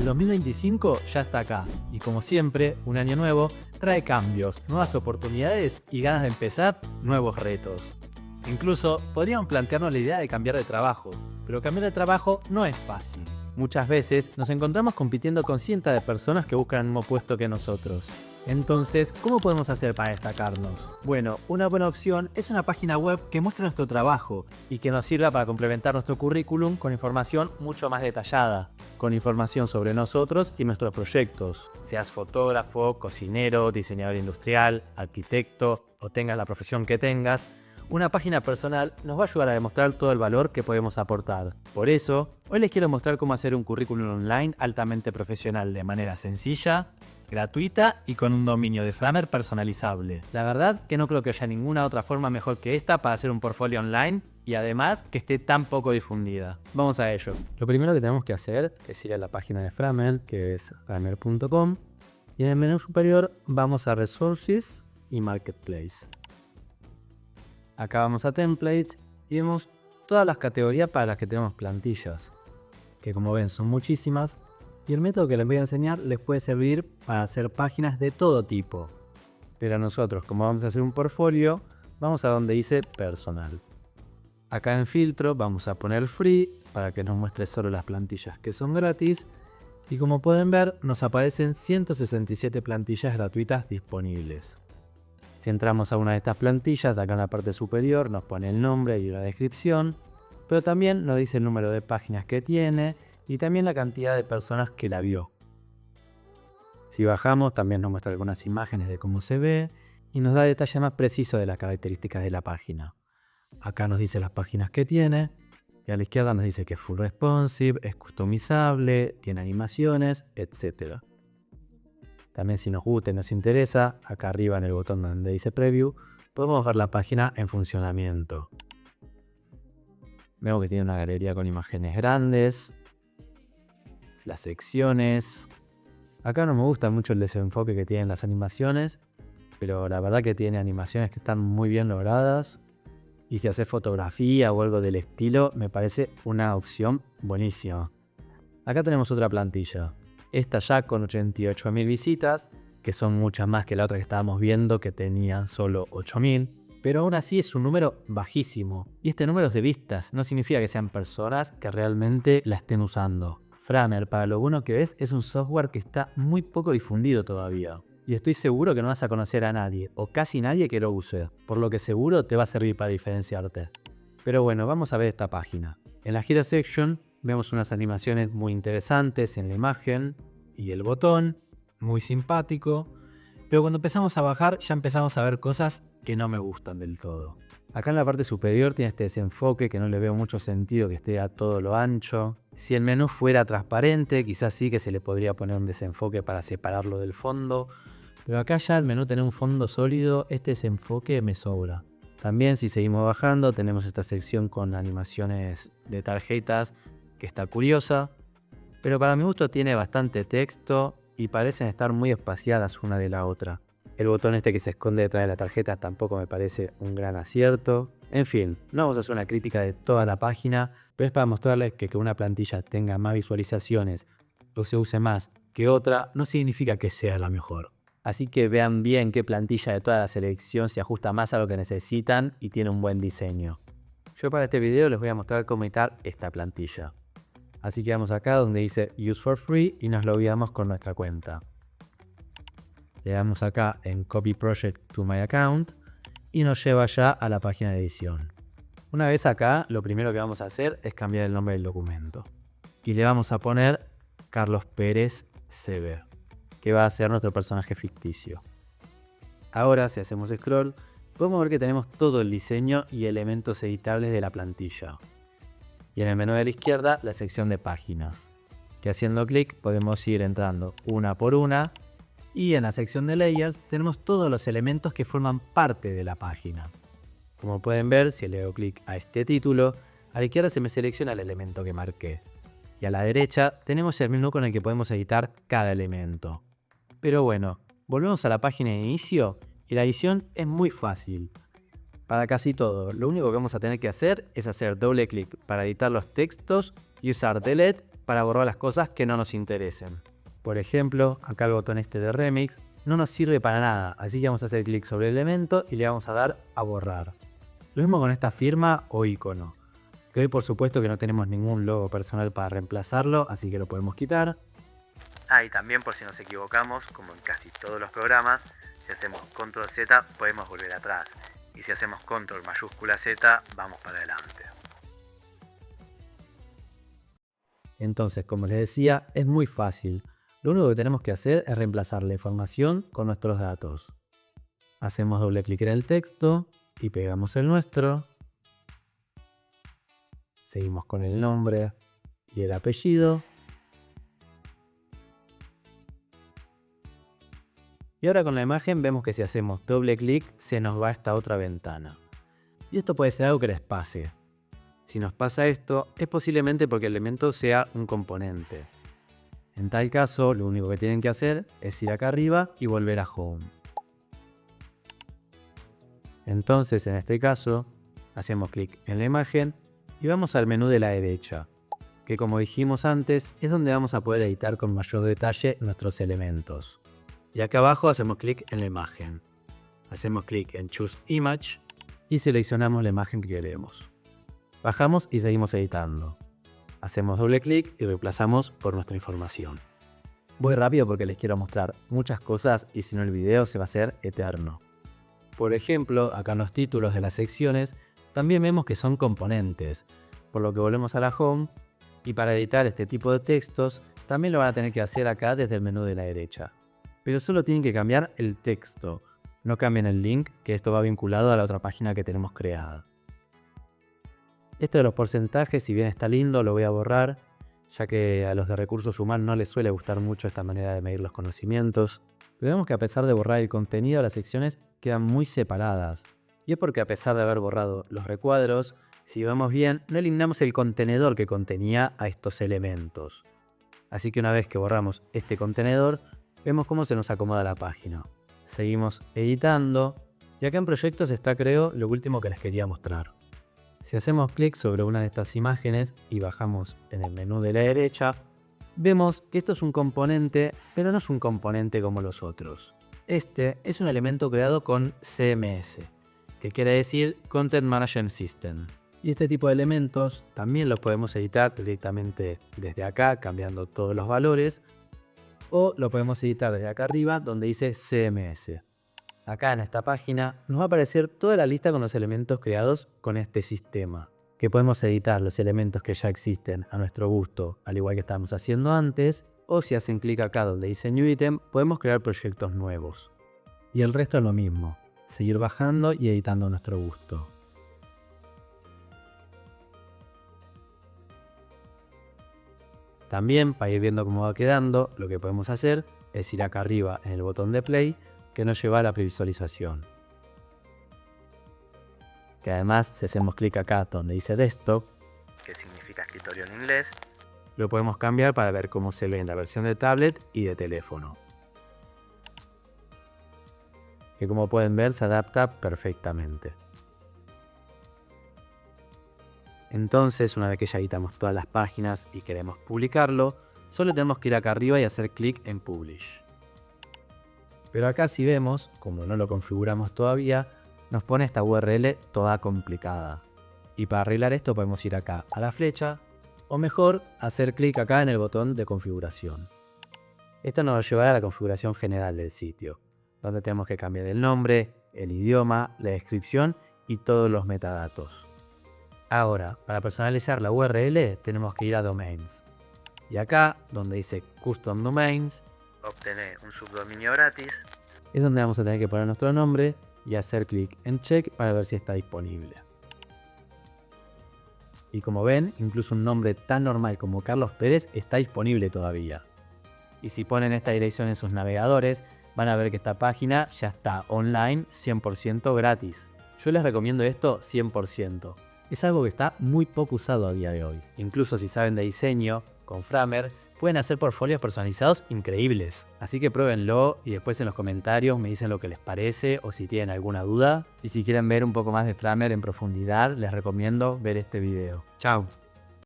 2025 ya está acá y como siempre, un año nuevo trae cambios, nuevas oportunidades y ganas de empezar nuevos retos. Incluso podríamos plantearnos la idea de cambiar de trabajo, pero cambiar de trabajo no es fácil. Muchas veces nos encontramos compitiendo con cientos de personas que buscan el mismo puesto que nosotros. Entonces, ¿cómo podemos hacer para destacarnos? Bueno, una buena opción es una página web que muestre nuestro trabajo y que nos sirva para complementar nuestro currículum con información mucho más detallada, con información sobre nosotros y nuestros proyectos. Seas fotógrafo, cocinero, diseñador industrial, arquitecto o tengas la profesión que tengas, una página personal nos va a ayudar a demostrar todo el valor que podemos aportar. Por eso, hoy les quiero mostrar cómo hacer un currículum online altamente profesional de manera sencilla, gratuita y con un dominio de Framer personalizable. La verdad que no creo que haya ninguna otra forma mejor que esta para hacer un portfolio online y además que esté tan poco difundida. Vamos a ello. Lo primero que tenemos que hacer es ir a la página de Framer, que es framer.com, y en el menú superior vamos a Resources y Marketplace. Acá vamos a Templates y vemos todas las categorías para las que tenemos plantillas, que como ven son muchísimas, y el método que les voy a enseñar les puede servir para hacer páginas de todo tipo. Pero nosotros, como vamos a hacer un portfolio, vamos a donde dice Personal. Acá en filtro vamos a poner Free para que nos muestre solo las plantillas que son gratis, y como pueden ver nos aparecen 167 plantillas gratuitas disponibles. Si entramos a una de estas plantillas, acá en la parte superior nos pone el nombre y una descripción, pero también nos dice el número de páginas que tiene y también la cantidad de personas que la vio. Si bajamos, también nos muestra algunas imágenes de cómo se ve y nos da detalle más preciso de las características de la página. Acá nos dice las páginas que tiene y a la izquierda nos dice que es full responsive, es customizable, tiene animaciones, etc. También si nos gusta y nos interesa, acá arriba en el botón donde dice Preview, podemos ver la página en funcionamiento. Vemos que tiene una galería con imágenes grandes, las secciones. Acá no me gusta mucho el desenfoque que tienen las animaciones, pero la verdad que tiene animaciones que están muy bien logradas. Y si haces fotografía o algo del estilo, me parece una opción buenísima. Acá tenemos otra plantilla. Esta ya con 88.000 visitas, que son muchas más que la otra que estábamos viendo que tenía solo 8.000. Pero aún así es un número bajísimo. Y este número es de vistas, no significa que sean personas que realmente la estén usando. Framer, para lo bueno que es un software que está muy poco difundido todavía. Y estoy seguro que no vas a conocer a nadie, o casi nadie que lo use. Por lo que seguro te va a servir para diferenciarte. Pero bueno, vamos a ver esta página. En la Hero Section vemos unas animaciones muy interesantes en la imagen y el botón, muy simpático. Pero cuando empezamos a bajar ya empezamos a ver cosas que no me gustan del todo. Acá en la parte superior tiene este desenfoque que no le veo mucho sentido que esté a todo lo ancho. Si el menú fuera transparente, quizás sí que se le podría poner un desenfoque para separarlo del fondo. Pero acá ya el menú tiene un fondo sólido, este desenfoque me sobra. También si seguimos bajando tenemos esta sección con animaciones de tarjetas que está curiosa. Pero para mi gusto tiene bastante texto y parecen estar muy espaciadas una de la otra. El botón este que se esconde detrás de la tarjeta tampoco me parece un gran acierto. En fin, no vamos a hacer una crítica de toda la página, pero es para mostrarles que una plantilla tenga más visualizaciones o se use más que otra no significa que sea la mejor. Así que vean bien qué plantilla de toda la selección se ajusta más a lo que necesitan y tiene un buen diseño. Yo para este video les voy a mostrar cómo editar esta plantilla. Así que vamos acá donde dice Use for Free y nos lo guiamos con nuestra cuenta. Le damos acá en Copy Project to My Account y nos lleva ya a la página de edición. Una vez acá, lo primero que vamos a hacer es cambiar el nombre del documento. Y le vamos a poner Carlos Pérez CB, que va a ser nuestro personaje ficticio. Ahora, si hacemos scroll, podemos ver que tenemos todo el diseño y elementos editables de la plantilla. Y en el menú de la izquierda, la sección de páginas, que haciendo clic podemos ir entrando una por una. Y en la sección de Layers tenemos todos los elementos que forman parte de la página. Como pueden ver, si le doy clic a este título, a la izquierda se me selecciona el elemento que marqué. Y a la derecha tenemos el menú con el que podemos editar cada elemento. Pero bueno, volvemos a la página de inicio y la edición es muy fácil. Para casi todo, lo único que vamos a tener que hacer es hacer doble clic para editar los textos y usar Delete para borrar las cosas que no nos interesen. Por ejemplo, acá el botón este de Remix no nos sirve para nada, así que vamos a hacer clic sobre el elemento y le vamos a dar a borrar. Lo mismo con esta firma o icono, que hoy por supuesto que no tenemos ningún logo personal para reemplazarlo, así que lo podemos quitar. Y también por si nos equivocamos, como en casi todos los programas, si hacemos Control Z podemos volver atrás, y si hacemos Control mayúscula Z vamos para adelante. Entonces, como les decía, es muy fácil. Lo único que tenemos que hacer es reemplazar la información con nuestros datos. Hacemos doble clic en el texto y pegamos el nuestro. Seguimos con el nombre y el apellido. Y ahora con la imagen vemos que si hacemos doble clic se nos va a esta otra ventana. Y esto puede ser algo que les pase. Si nos pasa esto es posiblemente porque el elemento sea un componente. En tal caso, lo único que tienen que hacer es ir acá arriba y volver a Home. Entonces, en este caso, hacemos clic en la imagen y vamos al menú de la derecha, que como dijimos antes, es donde vamos a poder editar con mayor detalle nuestros elementos. Y acá abajo hacemos clic en la imagen. Hacemos clic en Choose Image y seleccionamos la imagen que queremos. Bajamos y seguimos editando. Hacemos doble clic y reemplazamos por nuestra información. Voy rápido porque les quiero mostrar muchas cosas y si no el video se va a hacer eterno. Por ejemplo, acá en los títulos de las secciones también vemos que son componentes, por lo que volvemos a la Home y para editar este tipo de textos también lo van a tener que hacer acá desde el menú de la derecha. Pero solo tienen que cambiar el texto, no cambien el link, que esto va vinculado a la otra página que tenemos creada. Esto de los porcentajes, si bien está lindo, lo voy a borrar, ya que a los de recursos humanos no les suele gustar mucho esta manera de medir los conocimientos. Pero vemos que a pesar de borrar el contenido, las secciones quedan muy separadas. Y es porque a pesar de haber borrado los recuadros, si vemos bien, no eliminamos el contenedor que contenía a estos elementos. Así que una vez que borramos este contenedor, vemos cómo se nos acomoda la página. Seguimos editando y acá en proyectos está, creo, lo último que les quería mostrar. Si hacemos clic sobre una de estas imágenes y bajamos en el menú de la derecha, vemos que esto es un componente, pero no es un componente como los otros. Este es un elemento creado con CMS, que quiere decir Content Management System. Y este tipo de elementos también los podemos editar directamente desde acá, cambiando todos los valores, o lo podemos editar desde acá arriba, donde dice CMS. Acá en esta página nos va a aparecer toda la lista con los elementos creados con este sistema, que podemos editar los elementos que ya existen a nuestro gusto, al igual que estábamos haciendo antes, o si hacen clic acá donde dice New Item, podemos crear proyectos nuevos. Y el resto es lo mismo, seguir bajando y editando a nuestro gusto. También, para ir viendo cómo va quedando, lo que podemos hacer es ir acá arriba en el botón de Play, que nos lleva a la previsualización. Que además, si hacemos clic acá donde dice Desktop, que significa escritorio en inglés, lo podemos cambiar para ver cómo se ve en la versión de tablet y de teléfono. Que como pueden ver se adapta perfectamente. Entonces, una vez que ya editamos todas las páginas y queremos publicarlo, solo tenemos que ir acá arriba y hacer clic en Publish. Pero acá si vemos, como no lo configuramos todavía, nos pone esta URL toda complicada. Y para arreglar esto podemos ir acá a la flecha, o mejor, hacer clic acá en el botón de configuración. Esto nos llevará a la configuración general del sitio, donde tenemos que cambiar el nombre, el idioma, la descripción y todos los metadatos. Ahora, para personalizar la URL tenemos que ir a Domains. Y acá, donde dice Custom Domains, obtener un subdominio gratis, es donde vamos a tener que poner nuestro nombre y hacer clic en Check para ver si está disponible. Y como ven, incluso un nombre tan normal como Carlos Pérez está disponible todavía. Y si ponen esta dirección en sus navegadores, van a ver que esta página ya está online 100% gratis. Yo les recomiendo esto 100%. Es algo que está muy poco usado a día de hoy. Incluso si saben de diseño, con Framer, pueden hacer portfolios personalizados increíbles. Así que pruébenlo y después en los comentarios me dicen lo que les parece o si tienen alguna duda. Y si quieren ver un poco más de Framer en profundidad, les recomiendo ver este video. Chao.